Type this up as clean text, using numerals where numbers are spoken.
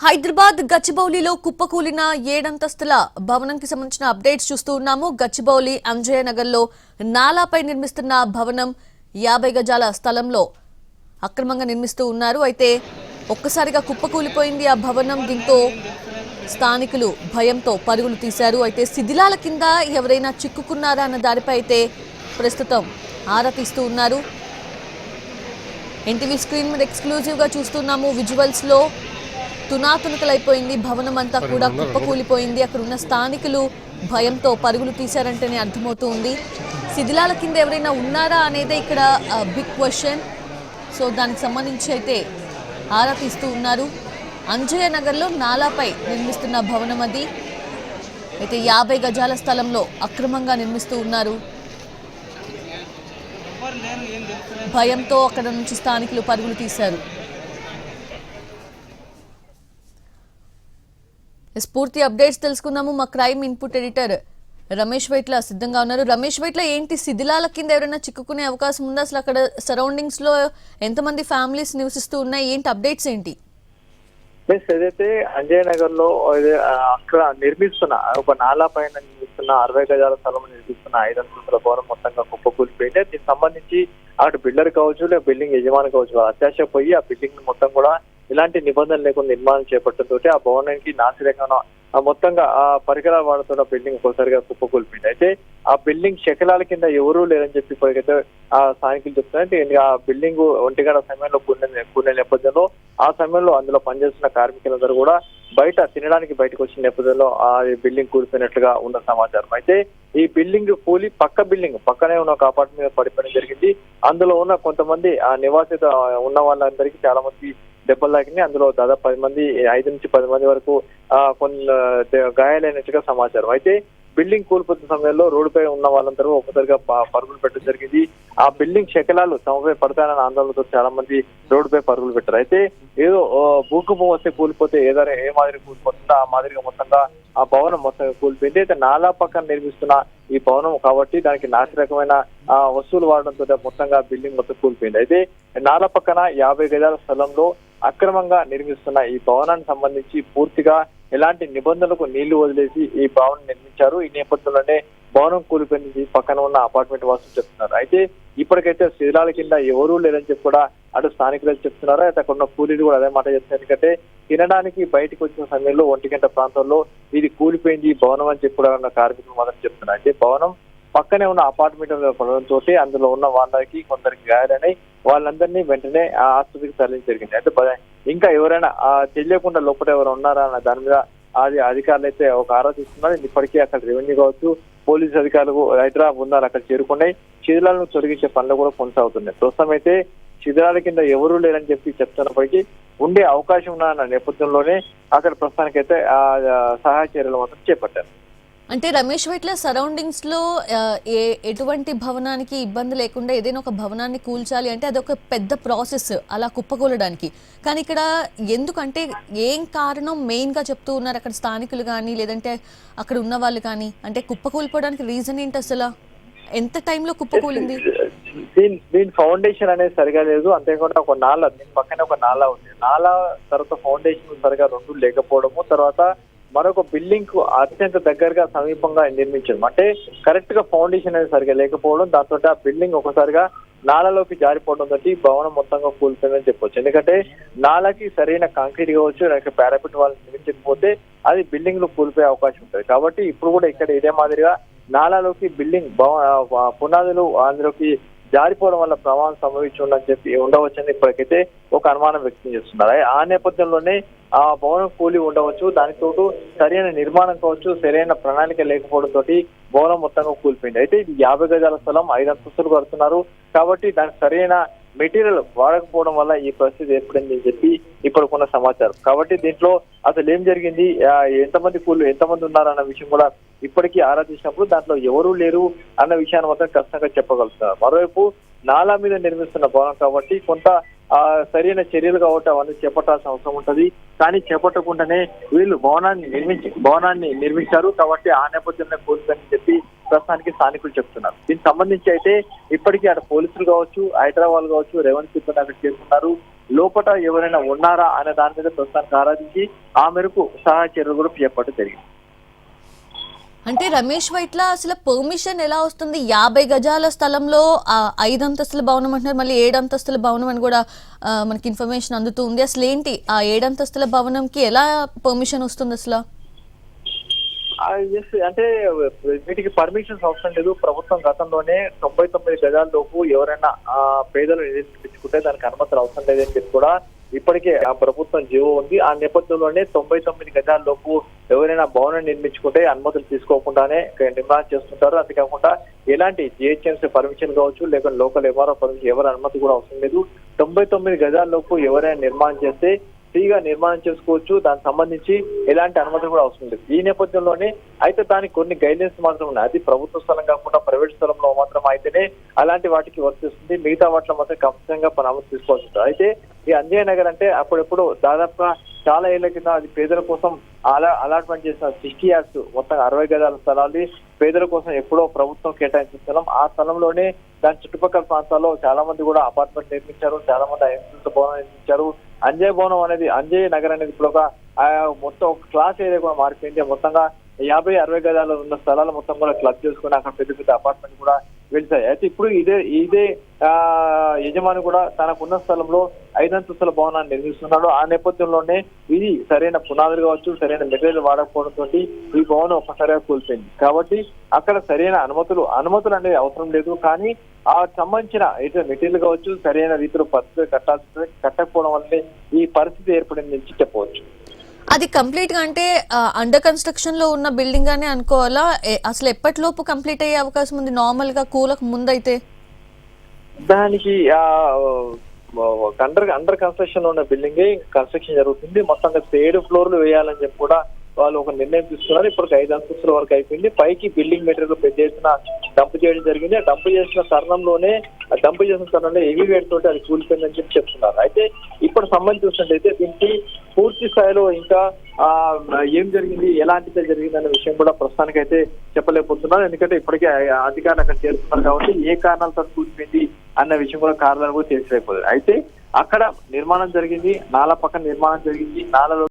హైదరాబాద్ గచ్చిబౌలిలో కుప్పకూలిన 7 అంతస్తుల భవనంకి సంబంధించిన అప్డేట్స్ చూస్తూ ఉన్నాము. గచ్చిబౌలి అంజయ్య నగర్లో నాలాపై నిర్మిస్తున్న భవనం 50 గజాల స్థలంలో అక్రమంగా నిర్మిస్తూ ఉన్నారు. అయితే ఒక్కసారిగా కుప్పకూలిపోయింది ఆ భవనం. దీంతో స్థానికులు భయంతో పరుగులు తీశారు. అయితే శిథిలాల కింద ఎవరైనా చిక్కుకున్నారా అన్న దానిపై అయితే ప్రస్తుతం ఆరా తీస్తూ ఉన్నారు. ఎన్టీవీ స్క్రీన్ మీద ఎక్స్క్లూజివ్ గా చూస్తున్నాము. విజువల్స్ లో తునాతునకలైపోయింది భవనం అంతా కూడా కుప్పకూలిపోయింది. అక్కడ ఉన్న స్థానికులు భయంతో పరుగులు తీశారంటేనే అర్థమవుతూ ఉంది. శిథిలాల కింద ఎవరైనా ఉన్నారా అనేదే ఇక్కడ బిగ్ క్వశ్చన్. సో దానికి సంబంధించి అయితే ఆరా తీస్తూ ఉన్నారు. అంజయ్య నగర్లో నాలాపై నిర్మిస్తున్న భవనం అది. అయితే 50 గజాల స్థలంలో అక్రమంగా నిర్మిస్తూ ఉన్నారు. భయంతో అక్కడ నుంచి స్థానికులు పరుగులు తీశారు. పూర్తి అప్డేట్స్ తెలుసుకుందాము. మా crime input editor Ramesh Vaitla సిద్ధంగా ఉన్నారు. రమేష్ వైట్ల, ఏంటి శిథిలాల కింద ఎవరైనా చిక్కుకునే అవకాశం ఉందా? అసలు అక్కడ సరౌండింగ్స్ లో ఎంతమంది ఫ్యామిలీస్ నివసిస్తూ ఉన్నాయి? ఏంటి అప్డేట్స్ ఏంటి? ఏదైతే అంజయ్ నగర్ లో అక్కడ నిర్మిస్తున్న ఒక నాలా పైన నిర్మిస్తున్న 60 గజాల స్థలం నిర్మిస్తున్న 5 అంతస్తుల భవనం మొత్తంగా కుప్పకూలిపోయింది. దీనికి సంబంధించి అటు బిల్డర్ కావచ్చు లేదా బిల్డింగ్ యజమాని కావచ్చు అత్యాశ పోయి ఆ బిల్డింగ్ మొత్తం కూడా ఇలాంటి నిబంధనలు లేకుండా నిర్మాణం చేపట్టడంతో ఆ భవనానికి నాసిరకంగా మొత్తంగా ఆ పరికరాలు వాడుతున్న బిల్డింగ్ ఒకసారిగా కుప్పకూలిపోయింది. అయితే ఆ బిల్డింగ్ శకలాల కింద ఎవరూ లేరని చెప్పి ఇప్పటికైతే ఆ స్థానికులు చెప్తున్నారు. ఆ బిల్డింగ్ 1 గంట సమయంలో కూలిన నేపథ్యంలో ఆ సమయంలో అందులో పనిచేస్తున్న కార్మికులందరూ కూడా బయట తినడానికి బయటకు వచ్చిన నేపథ్యంలో ఆ బిల్డింగ్ కూలిపోయినట్లుగా ఉన్న సమాచారం. అయితే ఈ బిల్డింగ్ కూలి పక్క బిల్డింగ్ పక్కనే ఉన్న ఒక అపార్ట్మెంట్ మీద పడిపోవడం జరిగింది. అందులో ఉన్న కొంతమంది ఆ నివాసిత ఉన్న వాళ్ళందరికీ చాలా మంది దెబ్బలు తాకినాయి. అందులో దాదాపు 10 మంది 5 నుంచి 10 మంది వరకు కొన్ని గాయాలైనట్టుగా సమాచారం. అయితే బిల్డింగ్ కూలిపోతున్న సమయంలో రోడ్డుపై ఉన్న వాళ్ళందరూ ఒక్కసారిగా పరుగులు పెట్టడం జరిగింది. ఆ బిల్డింగ్ శకలాలు తమపై పడతాయన్న ఆందోళనతో చాలా మంది రోడ్డుపై పరుగులు పెట్టారు. అయితే ఏదో భూకంపం వస్తే కూలిపోతే ఏదైనా ఏ మాదిరి కూలిపోతుందో ఆ మాదిరిగా మొత్తంగా ఆ భవనం మొత్తంగా కూలిపోయింది. అయితే నాలా పక్కన నిర్మిస్తున్న ఈ భవనం కాబట్టి దానికి నాసిరకమైన వస్తువులు వాడడంతో మొత్తంగా బిల్డింగ్ మొత్తం కూలిపోయింది. అయితే నాలా పక్కన 50 గజాల స్థలంలో అక్రమంగా నిర్మిస్తున్న ఈ భవనానికి సంబంధించి పూర్తిగా ఎలాంటి నిబంధనలకు నీళ్లు వదిలేసి ఈ భవనం నిర్మించారు. ఈ నేపథ్యంలోనే భవనం కూలిపోయింది పక్కన ఉన్న అపార్ట్మెంట్ వాసులు చెప్తున్నారు. అయితే ఇప్పటికైతే శిథిలాల కింద ఎవరూ లేరని చెప్పి కూడా అటు స్థానికులు చెప్తున్నారు. అయితే అక్కడ ఉన్న కూలీలు కూడా అదే మాట చెప్తున్నారు. ఎందుకంటే తినడానికి బయటకు వచ్చిన సమయంలో 1 గంట ప్రాంతంలో ఇది కూలిపోయింది భవనం అని చెప్పి కూడా ఉన్న కార్మికులు మాత్రం చెప్తున్నారు. అయితే భవనం పక్కనే ఉన్న అపార్ట్మెంట్ పడడంతో అందులో ఉన్న వాళ్ళకి కొందరికి గాయాలని వాళ్ళందరినీ వెంటనే ఆ ఆసుపత్రికి తరలించడం జరిగింది. అయితే ఇంకా ఎవరైనా తెలియకుండా లోపల ఎవరు ఉన్నారా అన్న దాని మీద అధికారులు అయితే ఒక ఆరా తీస్తున్నారు. ఇప్పటికీ అక్కడ రెవెన్యూ కావచ్చు పోలీసు అధికారులు హైదరాబాద్ ఉన్నారు, అక్కడ చేరుకున్నాయి. శిథిలాలను తొలగించే పనులు కూడా కొనసాగుతున్నాయి. ప్రస్తుతం అయితే శిథిలాల కింద ఎవరూ లేరని చెప్పి చెప్తున్నప్పటికీ ఉండే అవకాశం ఉన్న నేపథ్యంలోనే అక్కడ ప్రస్తుతానికైతే సహాయ చర్యలు మాత్రం చేపట్టారు. అంటే రమేష్ వైట్ల, సరౌండింగ్స్ లో ఎటువంటి భవనానికి ఇబ్బంది లేకుండా ఏదైనా ఒక భవనాన్ని కూల్చాలి అంటే అదొక పెద్ద ప్రాసెస్ అలా కుప్పకూలడానికి. కానీ ఇక్కడ ఎందుకంటే ఏం కారణం మెయిన్ గా చెప్తూ ఉన్నారు అక్కడ స్థానికులు కానీ లేదంటే అక్కడ ఉన్న వాళ్ళు కానీ? అంటే కుప్పకూలిపోవడానికి రీజన్ ఏంటి? అసలు ఎంత టైంలో కుప్పకూలింది? దీని ఫౌండేషన్ అనేది సరిగా లేదు. అంతేకాకుండా ఒక నాలా, దీని పక్కనే ఒక నాలా ఉంది. నాలా తర్వాత ఫౌండేషన్ సరిగా 2 లేకపోవడము, తర్వాత మరొక బిల్డింగ్ కు అత్యంత దగ్గరగా సమీపంగా నిర్మించడం, అంటే కరెక్ట్ గా ఫౌండేషన్ అనేది సరిగా లేకపోవడం, దాంతో ఆ బిల్డింగ్ ఒకసారిగా నాలలోకి జారిపోవడం తోటి భవనం మొత్తంగా కూలిపోయిందని చెప్పొచ్చు. ఎందుకంటే నాలకి సరైన కాంక్రీట్ కావచ్చు లేక పారాపెట్ వాళ్ళు నిర్మించకపోతే అది బిల్డింగ్ లో కూలిపోయే అవకాశం ఉంటుంది. కాబట్టి ఇప్పుడు కూడా ఇక్కడ ఇదే మాదిరిగా నాలాలోకి బిల్డింగ్ పునాదులు అందులోకి జారిపోవడం వల్ల ప్రమాదం సంభవించి ఉండవచ్చని ఇప్పటికైతే ఒక అనుమానం వ్యక్తం చేస్తున్నారు. ఆ నేపథ్యంలోనే ఆ భవనం కూలి ఉండవచ్చు, దానితోటి సరైన నిర్మాణం కావచ్చు సరైన ప్రణాళిక లేకపోవడం తోటి భవనం మొత్తంగా కూలిపోయింది. అయితే ఇది 50 గజాల స్థలం, 5 అంతస్తులు కడుతున్నారు కాబట్టి దానికి సరైన మెటీరియల్ వాడకపోవడం వల్ల ఈ పరిస్థితి ఏర్పడింది అని చెప్పి ఇప్పటికున్న సమాచారం. కాబట్టి దీంట్లో అసలు ఏం జరిగింది, ఎంతమంది ఉన్నారు అన్న విషయం కూడా ఇప్పటికీ ఆరా తీసినప్పుడు దాంట్లో ఎవరూ లేరు అన్న విషయాన్ని మాత్రం ఖచ్చితంగా చెప్పగలుగుతున్నారు. మరోవైపు నాలా మీద నిర్మిస్తున్న భవనం కాబట్టి కొంత సరైన చర్యలు కాబట్టి అవన్నీ చేపట్టాల్సిన అవసరం ఉంటది. కానీ చేపట్టకుండానే వీళ్ళు భవనాన్ని నిర్మించారు కాబట్టి ఆ నేపథ్యంలో కూలిపోయిందని చెప్పి ప్రస్తుతానికి స్థానికులు చెప్తున్నారు. దీనికి సంబంధించి అయితే ఇప్పటికీ అక్కడ పోలీసులు కావచ్చు, హైదరాబాద్ కావచ్చు, రెవెన్యూ సిబ్బంది అక్కడ చేరుకున్నారు. లోపల ఎవరైనా ఉన్నారా అనే దాని మీద ప్రస్తుతానికి ఆరాధించి ఆ మేరకు సహాయ చర్యలు కూడా చేపట్టడం జరిగింది. అంటే రమేష్ వైట్ల అసలు పర్మిషన్ ఎలా వస్తుంది? 50 గజాల స్థలంలో 5 అంతస్తుల భవనం అంటున్నారు, మళ్ళీ 7 అంతస్తుల భవనం అని కూడా మనకి ఇన్ఫర్మేషన్ అందుతుంది. అసలు ఏంటి ఆ 7 అంతస్తుల భవనంకి ఎలా పర్మిషన్ వస్తుంది అసలు? అంటే వీటికి పర్మిషన్స్ అవసరం లేదు. ప్రభుత్వం గతంలోనే 99 గజాల లోపు ఎవరైనా పేదలు నిర్మించుకుంటే దానికి అనుమతులు అవసరం లేదని చెప్పి కూడా ఇప్పటికే ఆ ప్రభుత్వం జీవో ఉంది. ఆ నేపథ్యంలోనే 99 గజాల లోపు ఎవరైనా భవనం నిర్మించుకుంటే అనుమతులు తీసుకోకుండానే నిర్మాణం చేస్తుంటారు. అంతేకాకుండా ఎలాంటి జిహెచ్ఎంసీ పర్మిషన్ కావచ్చు, లేక లోకల్ ఎంఆర్ఓ పర్మిషన్ ఎవరి అనుమతి కూడా అవసరం లేదు. 99 గజాల లోపు ఎవరైనా నిర్మాణం చేస్తే ఫ్రీగా నిర్మాణం చేసుకోవచ్చు. దానికి సంబంధించి ఎలాంటి అనుమతి కూడా అవసరం లేదు. ఈ నేపథ్యంలోనే అయితే దానికి కొన్ని గైడ్లైన్స్ మాత్రం ఉన్నాయి. అది ప్రభుత్వ స్థలం కాకుండా ప్రైవేట్ స్థలంలో మాత్రం అయితేనే అలాంటి వాటికి వర్తిస్తుంది. మిగతా వాటిలో మాత్రం ఖచ్చితంగా అనుమతి తీసుకోవాల్సి ఉంటుంది. అయితే ఈ అంజయ్య నగర్ అంటే అప్పుడెప్పుడు దాదాపుగా చాలా ఏళ్ల కింద అది పేదల కోసం అలాట్మెంట్ చేసిన 60 యార్డ్స్ మొత్తం 60 గజాల స్థలాన్ని పేదల కోసం ఎప్పుడో ప్రభుత్వం కేటాయించిన స్థలం. ఆ స్థలంలోనే దాని చుట్టుపక్కల ప్రాంతాల్లో చాలా మంది కూడా అపార్ట్మెంట్ నిర్మించారు, చాలా మంది ఐదు భవనం నిర్మించారు. అంజయ్ భవనం అనేది అంజయ్ నగర్ అనేది ఇప్పుడు ఒక మొత్తం ఒక క్లాస్ ఏరియా కూడా మారిపోయింది. మొత్తంగా 50-60 గజాలు ఉన్న స్థలాలు మొత్తం కూడా క్లబ్ చేసుకుని అక్కడ పెద్ద పెద్ద అపార్ట్మెంట్ కూడా వెళ్తాయి. అయితే ఇప్పుడు ఇదే యజమాని కూడా తనకున్న స్థలంలో 5 అంతస్తుల భవనాన్ని నిర్మిస్తున్నాడు. ఆ నేపథ్యంలోనే ఇది సరైన పునాదులు కావచ్చు, సరైన మెటీరియల్ వాడకపోవడంతో ఈ భవనం ఒక్కసారిగా కూలిపోయింది. కాబట్టి అక్కడ సరైన అనుమతులు అనేది అవసరం లేదు. కానీ ఆ సంబంధించిన మెటీరియల్ కావచ్చు సరైన రీతిలో పరిస్థితి కట్టకపోవడం వల్లే ఈ పరిస్థితి ఏర్పడింది చెప్పవచ్చు. అది కంప్లీట్ గా అంటే అండర్ కన్స్ట్రక్షన్ లో ఉన్న బిల్డింగ్ అని అనుకోవాలా? అసలు ఎప్పటిలోపు కంప్లీట్ అయ్యే అవకాశం ఉంది నార్మల్ గా కూలకు ముందైతే? దానికి అండర్ కన్స్ట్రక్షన్ లో ఉన్న బిల్డింగ్ కన్స్ట్రక్షన్ జరుగుతుంది. మొత్తంగా 7 ఫ్లోర్లు వేయాలని చెప్పి కూడా వాళ్ళు ఒక నిర్ణయం తీసుకున్నారు. ఇప్పటికి 5 అంతస్తుల వరకు అయిపోయింది. పైకి బిల్డింగ్ మెటీరియల్ పెద్ద ఎత్తున డంప్ చేయడం జరిగింది. ఆ డంప్ చేసిన తరుణంలోనే హెవీ వెయిట్ తోటి అది కూలిపోయిందని చెప్పి చెప్తున్నారు. అయితే ఇప్పుడు సంబంధించి చూసినట్టయితే దీనికి పూర్తి స్థాయిలో ఇంకా ఏం జరిగింది, ఎలాంటిదే జరిగింది అనే విషయం కూడా ప్రస్తుతానికి అయితే చెప్పలేకపోతున్నారు. ఎందుకంటే ఇప్పటికే అధికారులు అక్కడ చేరుతున్నారు కాబట్టి ఏ కారణాలతో కూలిపోయింది అన్న విషయం కూడా కారణాలు కూడా తెలిసిపోతుంది. అయితే అక్కడ నిర్మాణం జరిగింది, నాలా పక్కన నిర్మాణం జరిగింది. నాలలో